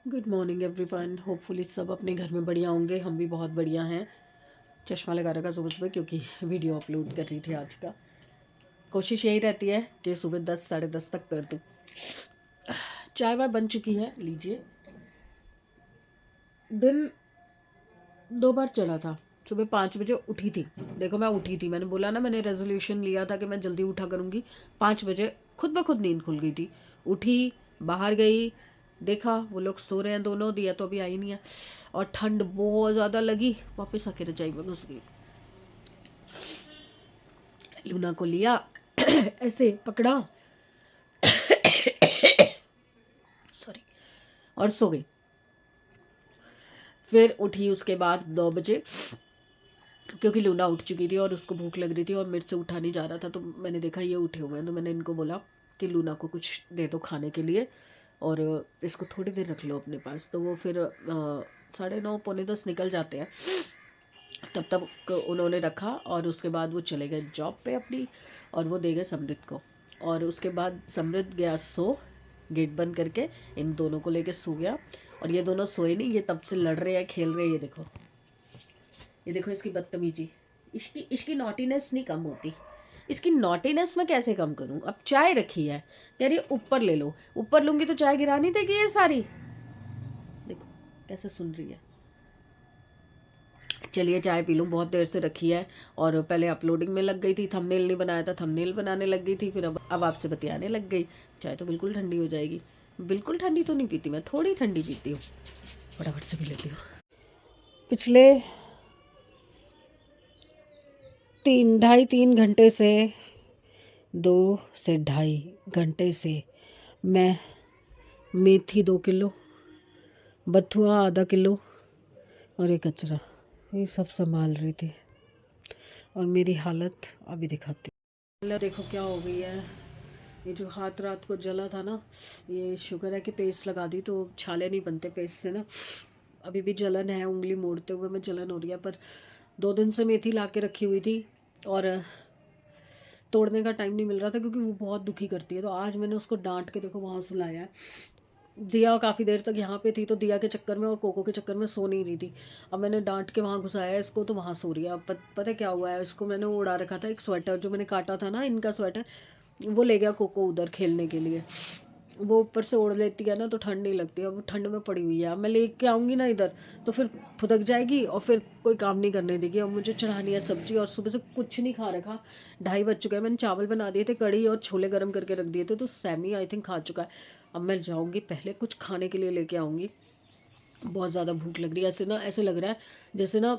Good morning everyone. Hopefully सब अपने घर में बढ़िया होंगे। हम भी बहुत बढ़िया हैं। चश्मा लगा रखा सुबह सुबह क्योंकि वीडियो अपलोड कर रही थी आज का। कोशिश यही रहती है कि सुबह 10 साढ़े 10 तक कर दूँ। चाय वाय बन चुकी है, लीजिए। दिन 2 बार चढ़ा था। सुबह 5 बजे उठी थी। देखो मैं उठी थी, मैंने बोला ना, मैंने रेजोल्यूशन लिया था कि मैं जल्दी उठा करूँगी। 5 बजे खुद ब खुद नींद खुल गई थी। उठी, बाहर गई, देखा वो लोग सो रहे हैं दोनों, दिया तो अभी आई नहीं है और ठंड बहुत ज़्यादा लगी। वापस आके रजाई में घुस गई। लूना को लिया ऐसे पकड़ा, सॉरी, और सो गई। फिर उठी उसके बाद 9 बजे, क्योंकि लूना उठ चुकी थी और उसको भूख लग रही थी और मेरे से उठा नहीं जा रहा था। तो मैंने देखा ये उठे हुए हैं, तो मैंने इनको बोला कि लूना को कुछ दे दो खाने के लिए और इसको थोड़ी देर रख लो अपने पास। तो वो फिर 9:30 पौने 10 निकल जाते हैं। तब तक उन्होंने रखा और उसके बाद वो चले गए जॉब पे अपनी, और वो दे गए समृद्ध को। और उसके बाद समृद्ध गया गेट बंद करके इन दोनों को लेके सो गया। और ये दोनों सोए नहीं, ये तब से लड़ रहे हैं, खेल रहे हैं। ये देखो इसकी बदतमीजी। इसकी इसकी नॉटीनेस नहीं कम होती। इसकी नॉटीनेस मैं कैसे कम करूं? अब चाय रखी है, कह रही है ऊपर ले लो। ऊपर लूंगी तो चाय गिरानी देगी ये सारी। देखो कैसे सुन रही है। चलिए चाय पी लूँ, बहुत देर से रखी है और पहले अपलोडिंग में लग गई थी। थंबनेल नहीं बनाया था, थंबनेल बनाने लग गई थी। फिर अब आपसे बतियाने लग गई। चाय तो बिल्कुल ठंडी हो जाएगी। बिल्कुल ठंडी तो नहीं पीती मैं, थोड़ी ठंडी पीती हूँ। फटाफट से पी लेती हूँ। पिछले 3 ढाई 3 घंटे से, 2 से ढाई घंटे से मैं मेथी 2 किलो, बथुआ आधा किलो और एक कचरा, ये सब संभाल रही थी। और मेरी हालत अभी दिखाती हूँ। देखो क्या हो गई है। ये जो हाथ रात को जला था ना, ये शुगर है कि पेस्ट लगा दी तो छाले नहीं बनते पेस्ट से ना। अभी भी जलन है, उंगली मोड़ते हुए में जलन हो रही है। पर 2 दिन से मेथी ला के रखी हुई थी और तोड़ने का टाइम नहीं मिल रहा था क्योंकि वो बहुत दुखी करती है। तो आज मैंने उसको डांट के देखो वहाँ सुलाया है। दिया काफ़ी देर तक यहाँ पे थी, तो दिया के चक्कर में और कोको के चक्कर में सो नहीं रही थी। अब मैंने डांट के वहाँ घुसाया इसको, तो वहाँ सो रही है। अब पता है क्या हुआ है, इसको मैंने उड़ा रखा था एक स्वेटर जो मैंने काटा था ना, इनका स्वेटर। वो ले गया कोको उधर खेलने के लिए। वो ऊपर से ओढ़ लेती है ना तो ठंड नहीं लगती। अब ठंड में पड़ी हुई है। अब मैं लेके आऊँगी ना इधर तो फिर फुदक जाएगी और फिर कोई काम नहीं करने देगी। अब मुझे चढ़ानी है सब्जी और सुबह से कुछ नहीं खा रखा। 2:30 बज चुके हैं। मैंने चावल बना दिए थे, कढ़ी और छोले गर्म करके रख दिए थे, तो सैमी आई थिंक खा चुका है। अब मैं जाऊँगी पहले कुछ खाने के लिए लेके आऊँगी। बहुत ज़्यादा भूख लग रही है। ऐसे ना, ऐसे लग रहा है जैसे ना,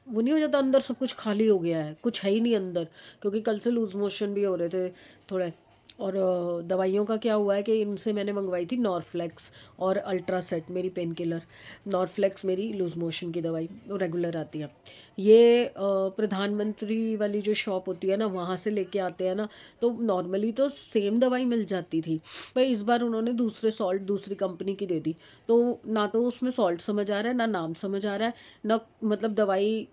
वो नहीं हो जाता अंदर सब कुछ खाली हो गया है, कुछ है ही नहीं अंदर। क्योंकि कल से लूज़ मोशन भी हो रहे थे थोड़े। और दवाइयों का क्या हुआ है कि इनसे मैंने मंगवाई थी नॉर्फ्लेक्स और अल्ट्रासेट, मेरी पेन किलर। नॉर्फ्लेक्स मेरी लूज़ मोशन की दवाई, वो रेगुलर आती है। ये प्रधानमंत्री वाली जो शॉप होती है ना, वहाँ से लेके आते हैं ना। तो नॉर्मली तो सेम दवाई मिल जाती थी, पर इस बार उन्होंने दूसरे सॉल्ट दूसरी कंपनी की दे दी। तो ना तो उसमें सॉल्ट समझ आ रहा है, ना नाम समझ आ रहा है, ना मतलब दवाई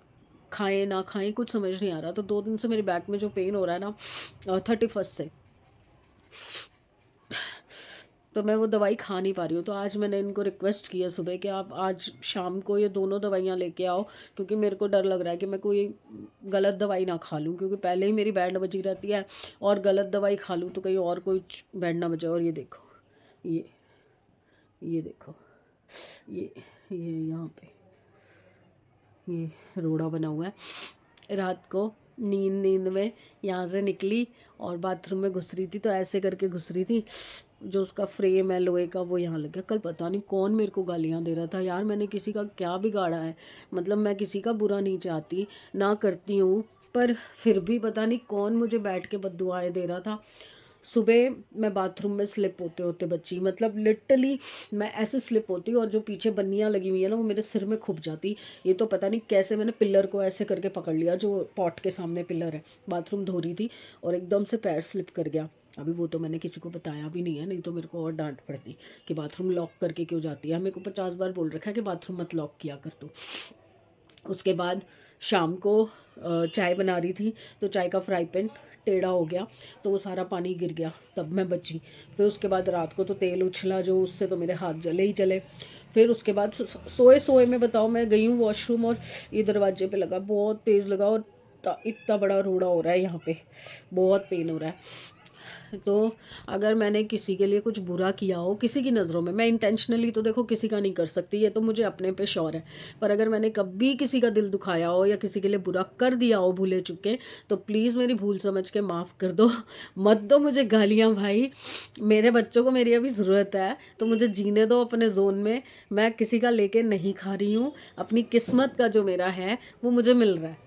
खाएं ना खाएं कुछ समझ नहीं आ रहा। तो 2 दिन से मेरे बैक में जो पेन हो रहा है ना, 31 से, तो मैं वो दवाई खा नहीं पा रही हूँ। तो आज मैंने इनको रिक्वेस्ट किया सुबह कि आप आज शाम को ये दोनों दवाइयाँ लेके आओ, क्योंकि मेरे को डर लग रहा है कि मैं कोई गलत दवाई ना खा लूँ, क्योंकि पहले ही मेरी बैंड बजी रहती है और गलत दवाई खा लूँ तो कहीं और कोई बैंड ना बजे। और ये देखो, ये ये देखो, ये यहाँ पे ये रोड़ा बना हुआ है। रात को नींद नींद में यहाँ से निकली और बाथरूम में घुस रही थी, तो ऐसे करके घुस रही थी। जो उसका फ्रेम है लोहे का वो यहाँ लग गया। कल पता नहीं कौन मेरे को गालियाँ दे रहा था। यार मैंने किसी का क्या बिगाड़ा है? मतलब मैं किसी का बुरा नहीं चाहती, ना करती हूँ, पर फिर भी पता नहीं कौन मुझे बैठ के बद्दुआएं दे रहा था। सुबह मैं बाथरूम में स्लिप होते होते बची, मतलब लिटरली मैं ऐसे स्लिप होती और जो पीछे बन्नियाँ लगी हुई है ना वो मेरे सिर में खुप जाती। ये तो पता नहीं कैसे मैंने पिलर को ऐसे करके पकड़ लिया, जो पॉट के सामने पिलर है। बाथरूम धो रही थी और एकदम से पैर स्लिप कर गया। अभी वो तो मैंने किसी को बताया भी नहीं है, नहीं तो मेरे को और डांट पड़ती कि बाथरूम लॉक करके क्यों जाती है। मेरे को 50 बार बोल रखा है कि बाथरूम मत लॉक किया कर तू। उसके बाद शाम को चाय बना रही थी तो चाय का फ्राई पैन टेढ़ा हो गया, तो वो सारा पानी गिर गया, तब मैं बची। फिर उसके बाद रात को तो तेल उछला जो, उससे तो मेरे हाथ जले ही जले। फिर उसके बाद सोए सोए में बताओ मैं गई हूँ वॉशरूम, और ये दरवाजे पे लगा, बहुत तेज़ लगा, और इतना बड़ा रोड़ा हो रहा है यहाँ पे, बहुत पेन हो रहा है। तो अगर मैंने किसी के लिए कुछ बुरा किया हो किसी की नज़रों में, मैं इंटेंशनली तो देखो किसी का नहीं कर सकती, ये तो मुझे अपने पे श्योर है, पर अगर मैंने कभी किसी का दिल दुखाया हो या किसी के लिए बुरा कर दिया हो भूले चुके, तो प्लीज़ मेरी भूल समझ के माफ़ कर दो। मत दो मुझे गालियाँ भाई, मेरे बच्चों को मेरी अभी ज़रूरत है, तो मुझे जीने दो अपने जोन में। मैं किसी का लेके नहीं खा रही हूँ, अपनी किस्मत का जो मेरा है वो मुझे मिल रहा है,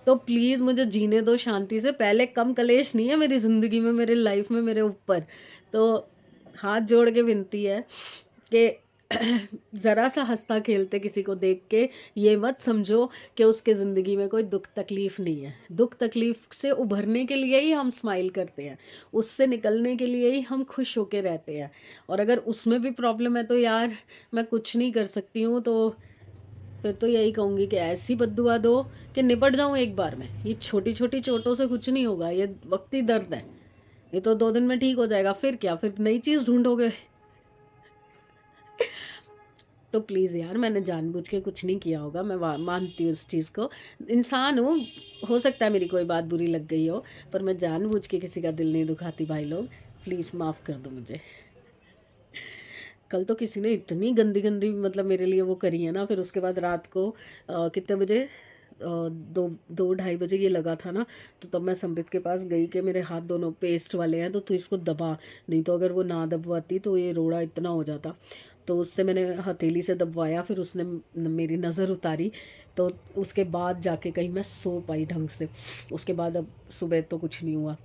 तो प्लीज़ मुझे जीने दो शांति से। पहले कम कलेश नहीं है मेरी ज़िंदगी में, मेरी लाइफ में, मेरे ऊपर। तो हाथ जोड़ के विनती है कि ज़रा सा हंसता खेलते किसी को देख के ये मत समझो कि उसके ज़िंदगी में कोई दुख तकलीफ़ नहीं है। दुख तकलीफ़ से उभरने के लिए ही हम स्माइल करते हैं, उससे निकलने के लिए ही हम खुश होके रहते हैं, और अगर उसमें भी प्रॉब्लम है तो यार मैं कुछ नहीं कर सकती हूँ। तो फिर तो यही कहूँगी कि ऐसी बद्दुआ दो कि निपट जाऊँ एक बार में। ये छोटी छोटी चोटों से कुछ नहीं होगा, ये वक्ती दर्द है, ये तो 2 दिन में ठीक हो जाएगा, फिर क्या, फिर नई चीज़ ढूंढोगे। तो प्लीज़ यार, मैंने जानबूझ के कुछ नहीं किया होगा, मैं मानती हूँ इस चीज़ को, इंसान हूँ, हो सकता है मेरी कोई बात बुरी लग गई हो, पर मैं जानबूझ के किसी का दिल नहीं दुखाती भाई लोग, प्लीज़ माफ़ कर दो मुझे। कल तो किसी ने इतनी गंदी गंदी मतलब मेरे लिए वो करी है ना, फिर उसके बाद रात को कितने बजे, 2-2:30 बजे ये लगा था ना, तो तब मैं समृद्ध के पास गई कि मेरे हाथ दोनों पेस्ट वाले हैं, तो तू इसको दबा, नहीं तो अगर वो ना दबवाती तो ये रोड़ा इतना हो जाता। तो उससे मैंने हथेली से दबवाया, फिर उसने मेरी नज़र उतारी, तो उसके बाद जाके कहीं मैं सो पाई ढंग से। उसके बाद अब सुबह तो कुछ नहीं हुआ।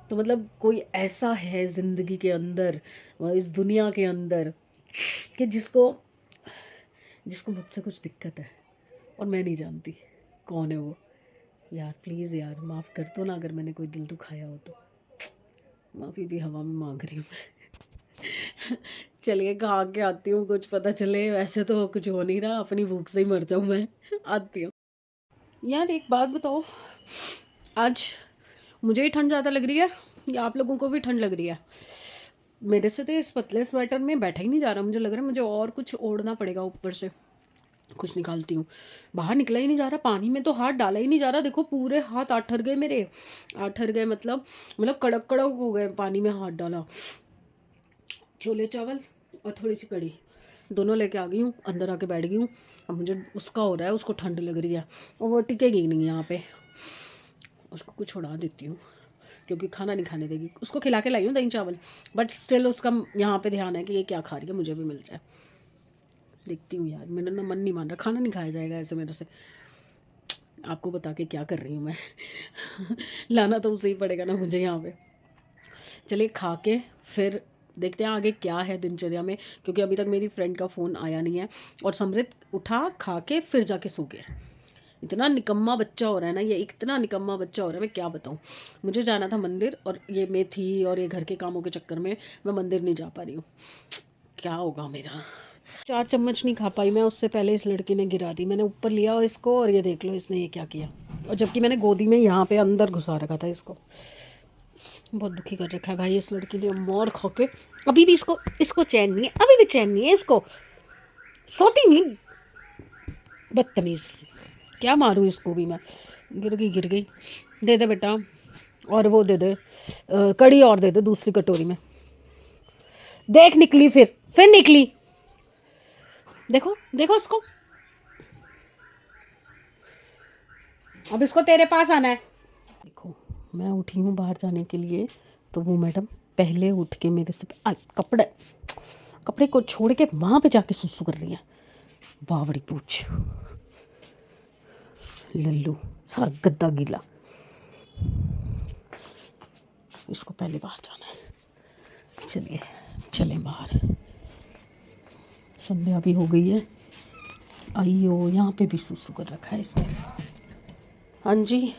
तो मतलब कोई ऐसा है ज़िंदगी के अंदर, इस दुनिया के अंदर, कि जिसको जिसको मुझसे कुछ दिक्कत है और मैं नहीं जानती कौन है वो। यार प्लीज़ यार, माफ़ कर दो ना अगर मैंने कोई दिल दुखाया हो तो, माफ़ी भी हवा में मांग रही हूँ मैं। चलिए खा के आती हूँ, कुछ पता चले, वैसे तो कुछ हो नहीं रहा, अपनी भूख से ही मर जाऊँ मैं। आती हूँ। यार एक बात बताओ, आज मुझे ही ठंड ज़्यादा लग रही है या आप लोगों को भी ठंड लग रही है? मेरे से तो इस पतले स्वेटर में बैठा ही नहीं जा रहा, मुझे लग रहा है मुझे और कुछ ओढ़ना पड़ेगा ऊपर से। कुछ निकालती हूँ, बाहर निकला ही नहीं जा रहा, पानी में तो हाथ डाला ही नहीं जा रहा। देखो पूरे हाथ आठर गए मेरे, आठर गए मतलब कड़क कड़क हो गए, पानी में हाथ डाला। छोले चावल और थोड़ी सी कड़ी दोनों लेके आ गई हूँ, अंदर आके बैठ गई हूँ। अब मुझे उसका हो रहा है, उसको ठंड लग रही है और वो टिकेगी नहीं यहाँ पे, उसको कुछ उड़ा देती हूँ क्योंकि खाना नहीं खाने देगी। उसको खिला के लाई हूँ दही चावल, बट स्टिल उसका यहाँ पे ध्यान है कि ये क्या खा रही है, मुझे भी मिल जाए। देखती हूँ यार, मेरा ना मन नहीं मान रहा, खाना नहीं खाया जाएगा ऐसे मेरे से। आपको बता के क्या कर रही हूँ मैं। लाना तो उसे ही पड़ेगा ना मुझे यहाँ पे। चलिए खा के फिर देखते हैं आगे क्या है दिनचर्या में, क्योंकि अभी तक मेरी फ्रेंड का फ़ोन आया नहीं है, और समृद्ध उठा खा के फिर जाके सो गया। इतना निकम्मा बच्चा हो रहा है ना ये, इतना निकम्मा बच्चा हो रहा है, मैं क्या बताऊँ। मुझे जाना था मंदिर, और ये मेथी और ये घर के कामों के चक्कर में मैं मंदिर नहीं जा पा रही हूँ। क्या होगा मेरा। 4 चम्मच नहीं खा पाई मैं, उससे पहले इस लड़की ने गिरा दी। मैंने ऊपर लिया और इसको, और ये देख लो इसने ये क्या किया, और जबकि मैंने गोदी में यहाँ पे अंदर घुसा रखा था इसको। बहुत दुखी कर रखा है भाई इस लड़की ने, मोर खा के। अभी भी इसको चैन नहीं है, अभी भी चैन नहीं है इसको, सोती नहीं, बदतमीज़। क्या मारूँ इसको भी मैं, गिर गई। दे दे बेटा, और वो दे दे कड़ी, और दे दे दूसरी कटोरी में। देख निकली, फिर निकली, देखो देखो इसको, अब इसको तेरे पास आना है। देखो मैं उठी हूँ बाहर जाने के लिए, तो वो मैडम पहले उठ के मेरे से कपड़े को छोड़ के वहाँ पे जाके सुसु कर रही है। बावड़ी पूछ, लल्लू, सारा गद्दा गीला। इसको पहले बाहर जाना है, चलिए चलें बाहर। संध्या भी हो गई है। आइयो, यहाँ पे भी सुसु कर रखा है इसने। हाँ जी,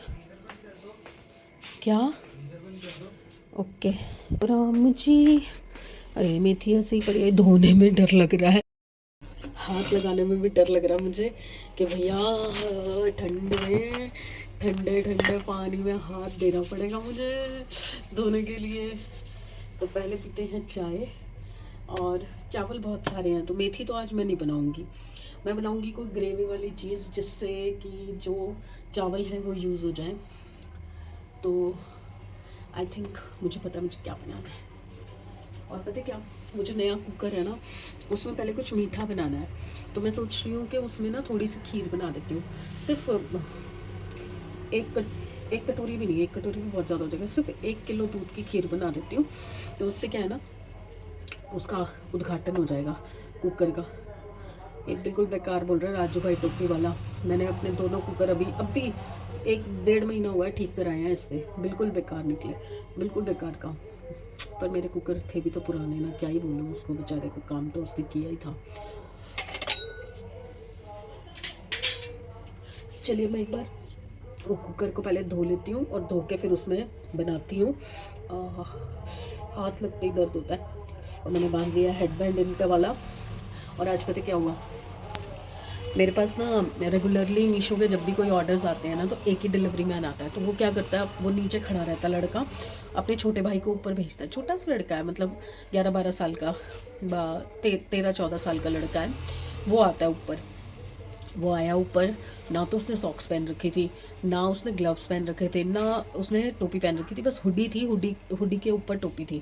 क्या? ओके राम जी। अरे मेथी ऐसे ही पड़ी है, धोने में डर लग रहा है, हाथ लगाने में भी डर लग रहा है मुझे कि भैया ठंड में ठंडे ठंडे पानी में हाथ देना पड़ेगा मुझे धोने के लिए। तो पहले पीते हैं चाय, और चावल बहुत सारे हैं, तो मेथी तो आज मैं नहीं बनाऊंगी। मैं बनाऊंगी कोई ग्रेवी वाली चीज़ जिससे कि जो चावल हैं वो यूज़ हो जाए। तो आई थिंक मुझे पता है मुझे क्या बनाना है। और पता है क्या, वो जो नया कुकर है ना, उसमें पहले कुछ मीठा बनाना है। तो मैं सोच रही हूँ कि उसमें ना थोड़ी सी खीर बना देती हूँ। सिर्फ एक कटोरी भी नहीं, एक कटोरी भी बहुत ज़्यादा हो जाएगा। सिर्फ 1 किलो दूध की खीर बना देती हूँ। तो उससे क्या है ना, उसका उद्घाटन हो जाएगा कुकर का। ये बिल्कुल बेकार बोल रहा है राजू भाई टोपी वाला। मैंने अपने दोनों कुकर अभी 1-1.5 महीना हुआ है ठीक कराए हैं इससे। बिल्कुल बेकार निकले, बिल्कुल बेकार काम। पर मेरे कुकर थे भी तो पुराने ना, क्या ही बोलूँ उसको, बेचारे को काम तो उसने किया ही था। चलिए मैं एक बार वो कुकर को पहले धो लेती हूँ और धो के फिर उसमें बनाती हूँ। हाथ लगते ही दर्द होता है। और मैंने बांध लिया हेडबैंड इनका वाला। और आज पता क्या हुआ, मेरे पास ना रेगुलरली मीशो के जब भी कोई ऑर्डर्स आते हैं ना, तो एक ही डिलीवरी मैन आता है। तो वो क्या करता है, वो नीचे खड़ा रहता है लड़का, अपने छोटे भाई को ऊपर भेजता है। छोटा सा लड़का है, मतलब 11-12 साल का, 13-14 साल का लड़का है। वो आता है ऊपर। वो आया ऊपर, ना तो उसने सॉक्स पहन रखी थी, ना उसने ग्लव्स पहन रखे थे, ना उसने टोपी पहन रखी थी। बस हुडी थी, हुडी के ऊपर टोपी थी,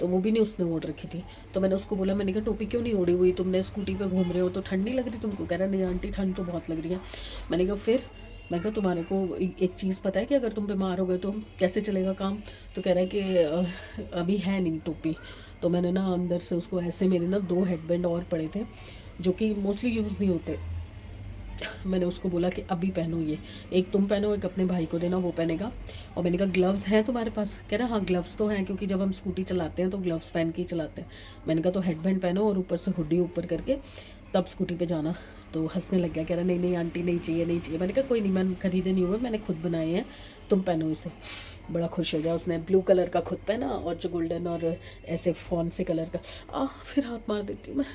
तो वो भी नहीं उसने ओढ़ रखी थी। तो मैंने उसको बोला, मैंने कहा टोपी क्यों नहीं ओढ़ी हुई, तुमने स्कूटी पे घूम रहे हो तो ठंड नहीं लग रही तुमको? कह रहा नहीं आंटी ठंड तो बहुत लग रही है। मैंने कहा फिर, मैं कहा तुम्हारे को एक चीज़ पता है कि अगर तुम बीमार हो गए तो कैसे चलेगा काम? तो कह रहा है कि अभी है नहीं टोपी। तो मैंने ना अंदर से उसको ऐसे, मेरे ना 2 हेडबैंड और पड़े थे जो कि मोस्टली यूज़ नहीं होते। मैंने उसको बोला कि अभी पहनो, ये एक तुम पहनो, एक अपने भाई को देना, वो पहनेगा। और मैंने कहा ग्लव्स हैं तुम्हारे पास? कह रहा हाँ ग्लव्स तो हैं, क्योंकि जब हम स्कूटी चलाते हैं तो ग्लव्स पहन के ही चलाते हैं। मैंने कहा तो हेडबैंड पहनो और ऊपर से हुडी ऊपर करके तब स्कूटी पे जाना। तो हंसने लग गया, कह रहा नहीं नहीं आंटी नहीं चाहिए नहीं चाहिए। मैंने कहा कोई नहीं, मैं खरीदे नहीं हुए, मैंने खुद बनाए हैं, तुम पहनो इसे। बड़ा खुश हो गया। उसने ब्लू कलर का खुद पहना और जो गोल्डन और ऐसे फॉन से कलर का, फिर हाथ मार देती हूँ मैं,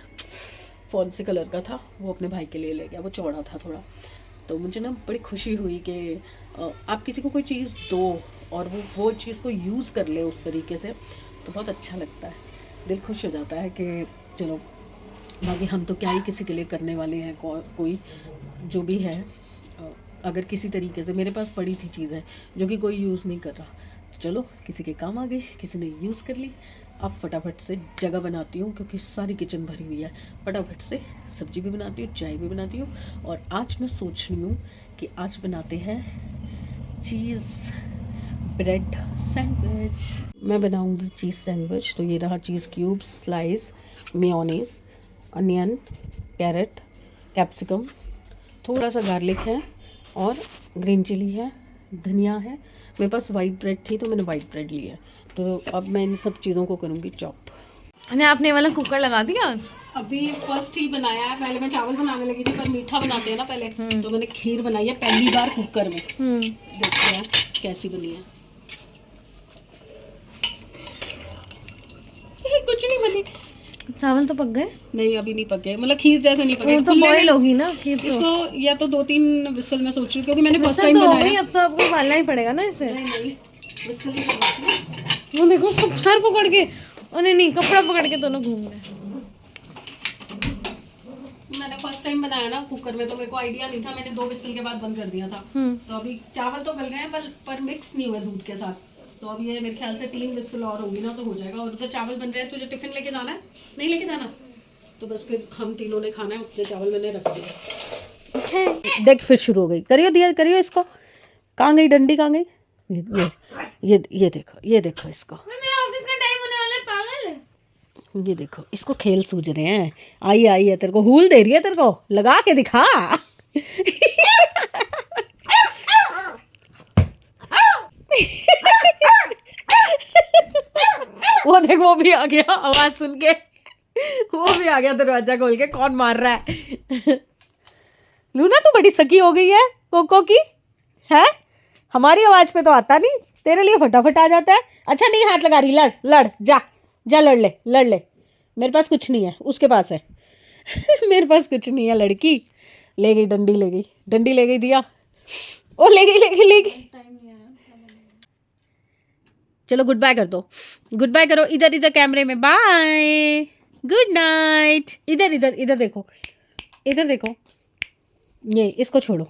फ़ोन से कलर का था, वो अपने भाई के लिए ले गया। वो चौड़ा था थोड़ा। तो मुझे ना बड़ी खुशी हुई कि आप किसी को कोई चीज़ दो और वो चीज़ को यूज़ कर ले उस तरीके से, तो बहुत अच्छा लगता है, दिल खुश हो जाता है कि चलो। बाकी हम तो क्या ही किसी के लिए करने वाले हैं, कोई जो भी है। अगर किसी तरीके से मेरे पास पड़ी थी चीज़ें जो कि कोई यूज़ नहीं कर रहा, तो चलो किसी के काम आ गई, किसी ने यूज़ कर ली। अब फटाफट से जगह बनाती हूँ, क्योंकि सारी किचन भरी हुई है। फटाफट से सब्जी भी बनाती हूँ, चाय भी बनाती हूँ। और आज मैं सोच रही हूँ कि आज बनाते हैं चीज़ ब्रेड सैंडविच। मैं बनाऊँगी चीज़ सैंडविच। तो ये रहा cheese cubes, slice, mayonnaise, onion, carrot, capsicum, थोड़ा सा गार्लिक है और ग्रीन चिली है, धनिया है। मेरे पास वाइट ब्रेड थी तो मैंने वाइट ब्रेड लिया। तो अब मैं इन सब चीज़ों को करूँगी चॉप। अरे आपने वाला कुकर लगा दिया आज? अभी फर्स्ट ही बनाया है। पहले मैं चावल बनाने लगी थी, पर मीठा बनाते हैं ना पहले, तो मैंने खीर बनाई है पहली बार कुकर में। देखते हैं कैसी बनी है। कुछ नहीं बनी। चावल तो पक गए? नहीं अभी नहीं पके, मतलब खीर जैसे नहीं पके। वो तो बॉईल होगी ना खीर तो। इसको या तो 2-3 विसल मैं सोच रही हूँ, क्योंकि मैंने फर्स्ट टाइम तो हो बनाया। गई, अब तो आपको उबालना ही पड़ेगा ना इसे। नहीं विसल ही करवाती हूँ। वो देखो उसको सर पकड़ के, अरे नहीं कपड़ा पकड़ के दोनों घूम रहे। मैंने फर्स्ट टाइम बनाया ना कुकर में, तो मेरे को आइडिया नहीं था। मैंने 2 विसल के बाद बंद कर दिया था। तो अभी चावल तो गल गए हैं, पर मिक्स नहीं हुए दूध के साथ। तो अब ये मेरे ख्याल से 3 विसल और होगी ना तो हो जाएगा। और उधर चावल बन रहे हैं। तुझे टिफिन लेके जाना है? नहीं लेके जाना? तो बस फिर हम तीनों ने खाना है। उतने चावल मैंने रख दिए। देख फिर शुरू हो गई। करियो दिया, करियो इसको। कहाँ गई डंडी, कहाँ गई? ये देखो इसको। मेरा ऑफिस का टाइम होने वाला है, पागल। ये देखो इसको खेल सूझ रहे हैं। आई है तेरे को, हूल दे रही है तेरे को, लगा के दिखा। वो देख वो भी आ गया आवाज सुन के। वो भी आ गया दरवाजा खोल के। कौन मार रहा है? लूना तू बड़ी सकी हो गई है कोको की, है? हमारी आवाज पे तो आता नहीं, तेरे लिए फटाफट आ जाता है। अच्छा नहीं हाथ लगा रही, लड़ लड़ जा जा, लड़ ले। मेरे पास कुछ नहीं है, उसके पास है। मेरे पास कुछ नहीं है। लड़की ले गई, डंडी ले गई दिया। ओ ले गई। चलो गुड बाय कर दो, गुड बाय करो। इधर कैमरे में बाय। Good night. इधर इधर इधर देखो, इधर देखो, ये इसको छोड़ो,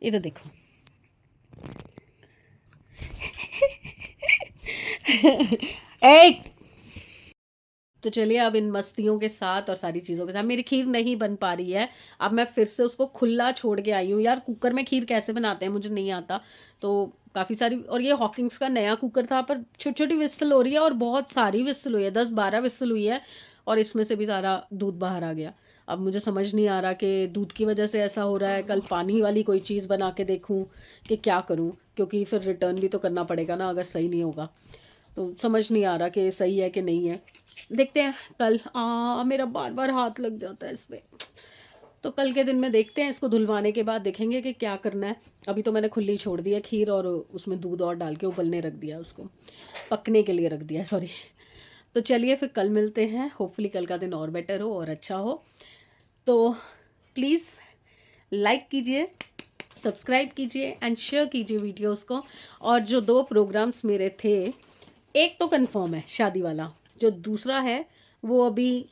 इधर देखो। एक तो चलिए, अब इन मस्तियों के साथ और सारी चीज़ों के साथ मेरी खीर नहीं बन पा रही है। अब मैं फिर से उसको खुला छोड़ के आई हूँ। यार कुकर में खीर कैसे बनाते हैं मुझे नहीं आता। तो काफ़ी सारी, और ये हॉकिंग्स का नया कुकर था, पर छोटी छोटी विस्ल हो रही है और बहुत सारी विस्ल हुई है, 10-12 विस्ल हुई है, और इसमें से भी सारा दूध बाहर आ गया। अब मुझे समझ नहीं आ रहा कि दूध की वजह से ऐसा हो रहा है, कल पानी वाली कोई चीज़ बना के देखूँ कि क्या करूँ, क्योंकि फिर रिटर्न भी तो करना पड़ेगा ना अगर सही नहीं होगा। तो समझ नहीं आ रहा कि सही है कि नहीं है। देखते हैं कल। मेरा बार बार हाथ लग जाता है इसमें। तो कल के दिन में देखते हैं, इसको धुलवाने के बाद देखेंगे कि क्या करना है। अभी तो मैंने खुली छोड़ दी है खीर, और उसमें दूध और डाल के उबलने रख दिया, उसको पकने के लिए रख दिया, सॉरी। तो चलिए फिर कल मिलते हैं, होपफुली कल का दिन और बेटर हो और अच्छा हो। तो प्लीज़ लाइक कीजिए, सब्सक्राइब कीजिए एंड शेयर कीजिए वीडियोस को। और जो 2 प्रोग्राम्स मेरे थे, एक तो कंफर्म है शादी वाला, जो दूसरा है वो अभी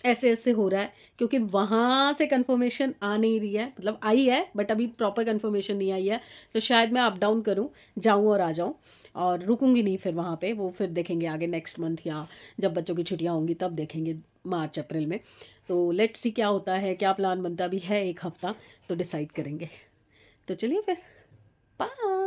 ऐसे ऐसे हो रहा है, क्योंकि वहाँ से कंफर्मेशन आ नहीं रही है, मतलब आई है बट अभी प्रॉपर कंफर्मेशन नहीं आई है। तो शायद मैं अप डाउन करूँ, जाऊँ और आ जाऊँ, और रुकूंगी नहीं फिर वहाँ पे। वो फिर देखेंगे आगे नेक्स्ट मंथ, या जब बच्चों की छुट्टियाँ होंगी तब देखेंगे, मार्च अप्रैल में। तो लेट्स सी क्या होता है, क्या प्लान बनता भी है, 1 हफ्ता तो डिसाइड करेंगे। तो चलिए फिर, बाय।